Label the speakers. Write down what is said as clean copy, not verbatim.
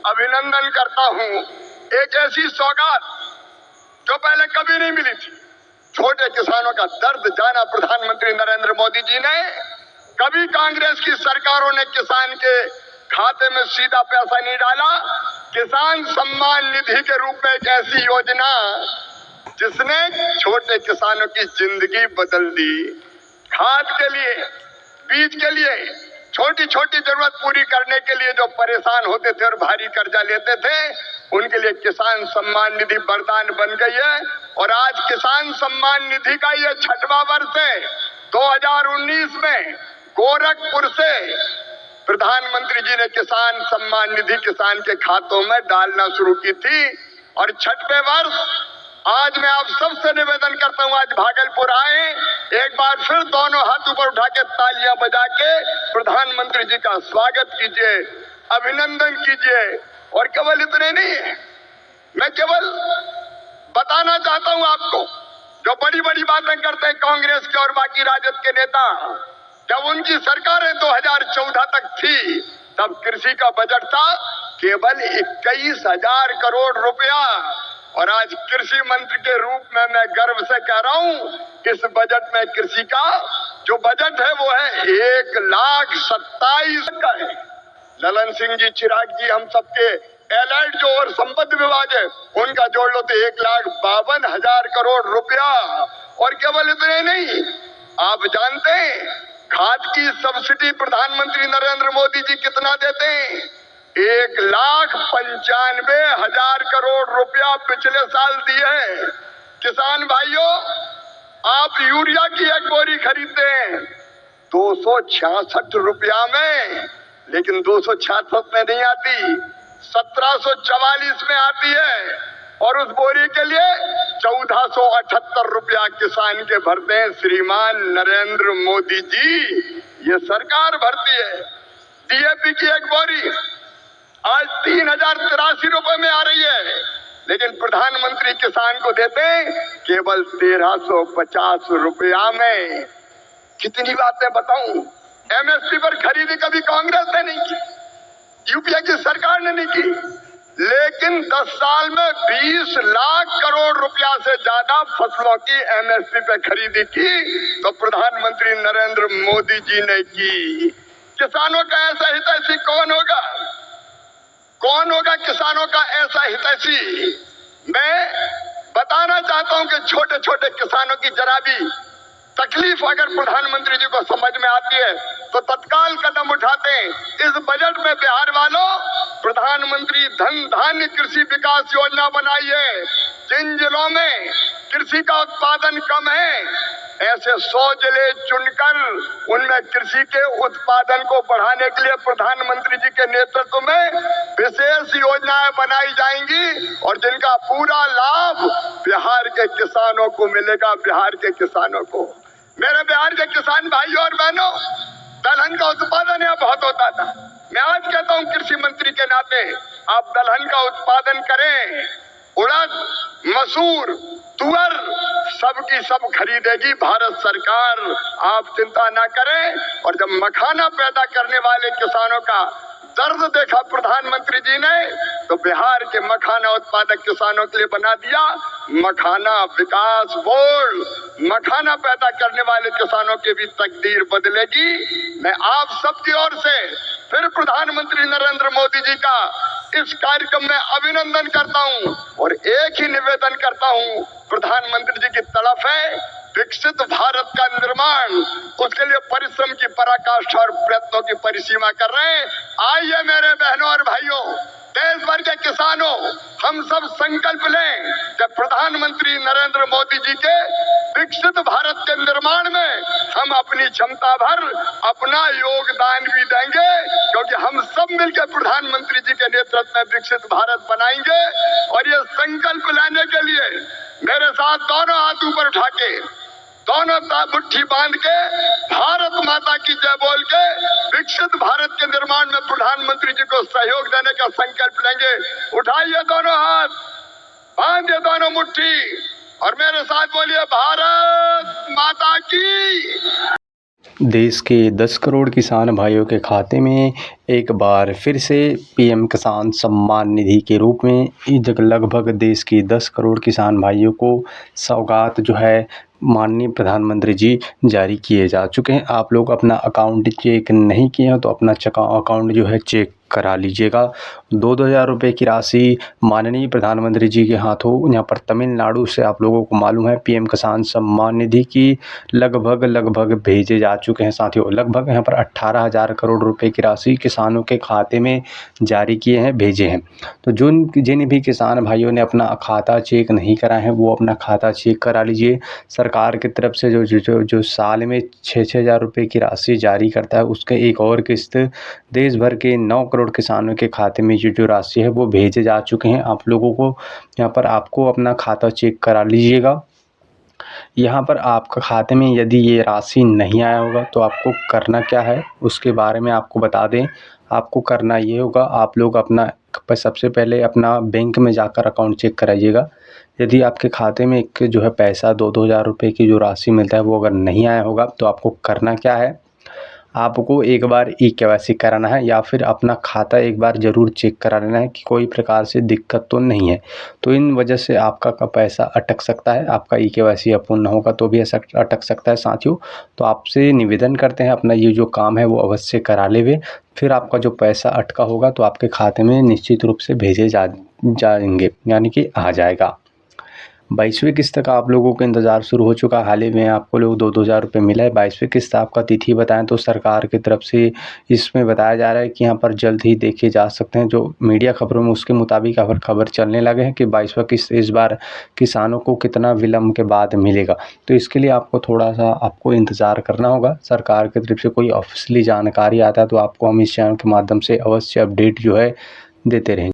Speaker 1: अभिनंदन करता हूं। एक ऐसी सौगात जो पहले कभी नहीं मिली थी। छोटे किसानों का दर्द जाना प्रधानमंत्री नरेंद्र मोदी जी ने। कभी कांग्रेस की सरकारों ने किसान के खाते में सीधा पैसा नहीं डाला। किसान सम्मान निधि के रूप में एक ऐसी योजना जिसने छोटे किसानों की जिंदगी बदल दी। खाद के लिए, बीज के लिए, छोटी छोटी जरूरत पूरी करने के लिए जो परेशान होते थे और भारी कर्जा लेते थे, उनके लिए किसान सम्मान निधि वरदान बन गई है। और आज किसान सम्मान निधि का ये 6वां वर्ष है। 2019 में गोरखपुर से प्रधानमंत्री जी ने किसान सम्मान निधि किसान के खातों में डालना शुरू की थी। और 6वें वर्ष आज मैं आप सबसे निवेदन करता हूं, आज भागलपुर आए, एक बार फिर दोनों हाथ ऊपर उठा के तालियां बजा के प्रधानमंत्री जी का स्वागत कीजिए, अभिनंदन कीजिए। और केवल इतने नहीं है, मैं केवल बताना चाहता हूं आपको, जो बड़ी बड़ी बातें करते हैं कांग्रेस के और बाकी राजद के नेता, जब उनकी सरकारें 2014 तक थी, तब कृषि का बजट था केवल 21,000 करोड़ रुपया। और आज कृषि मंत्री के रूप में मैं गर्व से कह रहा हूं, इस बजट में कृषि का जो बजट है वो है 1,27,000 का है। ललन सिंह जी, चिराग जी, हम सबके एलाइड जो और संपत्ति विभाग है उनका जोड़ लो तो 1,52,000 करोड़ रुपया। और केवल इतने नहीं, आप जानते हैं खाद की सब्सिडी प्रधानमंत्री नरेंद्र मोदी जी कितना देते हैं? 1,95,000 करोड़ रुपया पिछले साल दिए हैं। किसान भाइयों, आप यूरिया की एक बोरी खरीदते हैं 266 रुपया में, लेकिन 266 में नहीं आती, 1744 में आती है। और उस बोरी के लिए 1478 रुपया किसान के भरते हैं श्रीमान नरेंद्र मोदी जी, ये सरकार भरती है। डीएपी की एक बोरी आज 3,083 रुपए में आ रही है, लेकिन प्रधानमंत्री किसान को देते हैं केवल 1,350 रुपया में। कितनी बातें बताऊं, एमएसपी पर खरीदी कभी कांग्रेस ने नहीं की, यूपीए की सरकार ने नहीं की, लेकिन 10 साल में 20 लाख करोड़ रुपया से ज्यादा फसलों की एमएसपी पे खरीदी की तो प्रधानमंत्री नरेंद्र मोदी जी ने की। किसानों का ऐसा हितैषी कौन होगा? कौन होगा किसानों का ऐसा हितैषी? मैं बताना चाहता हूं कि छोटे छोटे किसानों की जरा भी तकलीफ अगर प्रधानमंत्री जी को समझ में आती है तो तत्काल कदम उठाते हैं। इस बजट में बिहार वालों प्रधानमंत्री धन धान्य कृषि विकास योजना बनाई है। जिन जिलों में कृषि का उत्पादन कम है, ऐसे 100 जिले चुनकर उनमें कृषि के उत्पादन को बढ़ाने के लिए प्रधानमंत्री जी के नेतृत्व में विशेष योजनाएं बनाई जाएंगी और जिनका पूरा लाभ बिहार के किसानों को मिलेगा। बिहार के किसानों को, मेरे बिहार के किसान भाइयों और बहनों, दलहन का उत्पादन यहाँ बहुत होता था। मैं आज कहता हूँ कृषि मंत्री के नाते, आप दलहन का उत्पादन करें। उड़द, मसूर, तुअर सबकी सब खरीदेगी भारत सरकार, आप चिंता ना करें। और जब मखाना पैदा करने वाले किसानों का दर्द देखा प्रधानमंत्री जी ने, तो बिहार के मखाना उत्पादक किसानों के लिए बना दिया मखाना विकास बोर्ड। मखाना पैदा करने वाले किसानों की भी तकदीर बदलेगी। मैं आप सबकी ओर से फिर प्रधानमंत्री नरेंद्र मोदी जी का इस कार्यक्रम में अभिनंदन करता हूं और एक ही निवेदन करता हूं, प्रधानमंत्री जी की तरफ है विकसित भारत का निर्माण, उसके लिए परिश्रम की पराकाष्ठा और प्रयत्नों की परिसीमा कर रहे हैं। आइए मेरे बहनों और भाइयों, देश भर के किसानों, हम सब संकल्प लें कि प्रधानमंत्री नरेंद्र मोदी जी के विकसित भारत के निर्माण में हम अपनी क्षमता भर अपना योगदान भी देंगे, क्योंकि हम सब मिलकर प्रधानमंत्री जी के नेतृत्व में विकसित भारत बनाएंगे। और ये संकल्प लेने के लिए मेरे साथ दोनों हाथ ऊपर उठा के, दोनों मुट्ठी बांध के, भारत माता की जय बोल के विकसित भारत के निर्माण में प्रधानमंत्री जी को सहयोग देने का संकल्प लेंगे। उठाइए दोनों हाथ, बांधिए दोनों मुट्ठी और मेरे साथ बोलिए भारत माता की।
Speaker 2: देश के 10 करोड़ किसान भाइयों के खाते में एक बार फिर से पीएम किसान सम्मान निधि के रूप में लगभग देश के 10 करोड़ किसान भाइयों को सौगात जो है माननीय प्रधानमंत्री जी जारी किए जा चुके हैं। आप लोग अपना अकाउंट चेक नहीं किए हैं तो अपना अकाउंट जो है चेक करा लीजिएगा। 2,000 रुपये की राशि माननीय प्रधानमंत्री जी के हाथों यहाँ पर तमिलनाडु से आप लोगों को मालूम है पीएम किसान सम्मान निधि की लगभग भेजे जा चुके हैं। साथियों लगभग यहाँ पर 18,000 करोड़ रुपए की राशि किसानों के खाते में जारी किए हैं, भेजे हैं। तो जिन भी किसान भाइयों ने अपना खाता चेक नहीं कराए हैं वो अपना खाता चेक करा लीजिए। सरकार की तरफ से जो साल में 6,000 रुपये की राशि जारी करता है उसके एक और किस्त देश भर के 9 करोड़ किसानों के खाते में जो राशि है वो भेजे जा चुके हैं। आप लोगों को यहाँ पर आपको अपना खाता चेक करा लीजिएगा। यहाँ पर आपके खाते में यदि ये राशि नहीं आया होगा तो आपको करना क्या है उसके बारे में आपको बता दें। आपको करना ये होगा, आप लोग अपना सबसे पहले अपना बैंक में जाकर अकाउंट चेक कराइएगा। यदि आपके खाते में एक जो है पैसा 2,000 रुपये की जो राशि मिलता है वो अगर नहीं आया होगा तो आपको करना क्या है, आपको एक बार ई-केवाईसी कराना है या फिर अपना खाता एक बार ज़रूर चेक करा लेना है कि कोई प्रकार से दिक्कत तो नहीं है। तो इन वजह से आपका पैसा अटक सकता है, आपका ई-केवाईसी अपूर्ण होगा तो भी ऐसा अटक सकता है साथियों। तो आपसे निवेदन करते हैं अपना ये जो काम है वो अवश्य करा लेवे, फिर आपका जो पैसा अटका होगा तो आपके खाते में निश्चित रूप से भेजे जाएंगे, यानी कि आ जाएगा। 22वीं किस्त का आप लोगों को इंतज़ार शुरू हो चुका है। हाल ही में आपको लोग 2,000 रुपये मिला है। 22वीं किस्त आपका तिथि बताएं तो सरकार की तरफ से इसमें बताया जा रहा है कि यहाँ पर जल्द ही देखे जा सकते हैं। जो मीडिया खबरों में उसके मुताबिक खबर चलने लगे हैं कि 22वां किस्त इस बार किसानों को कितना विलम्ब के बाद मिलेगा। तो इसके लिए आपको थोड़ा सा आपको इंतज़ार करना होगा। सरकार की तरफ से कोई ऑफिशियली जानकारी आता है तो आपको हम इस चैनल के माध्यम से अवश्य अपडेट जो है देते रहेंगे।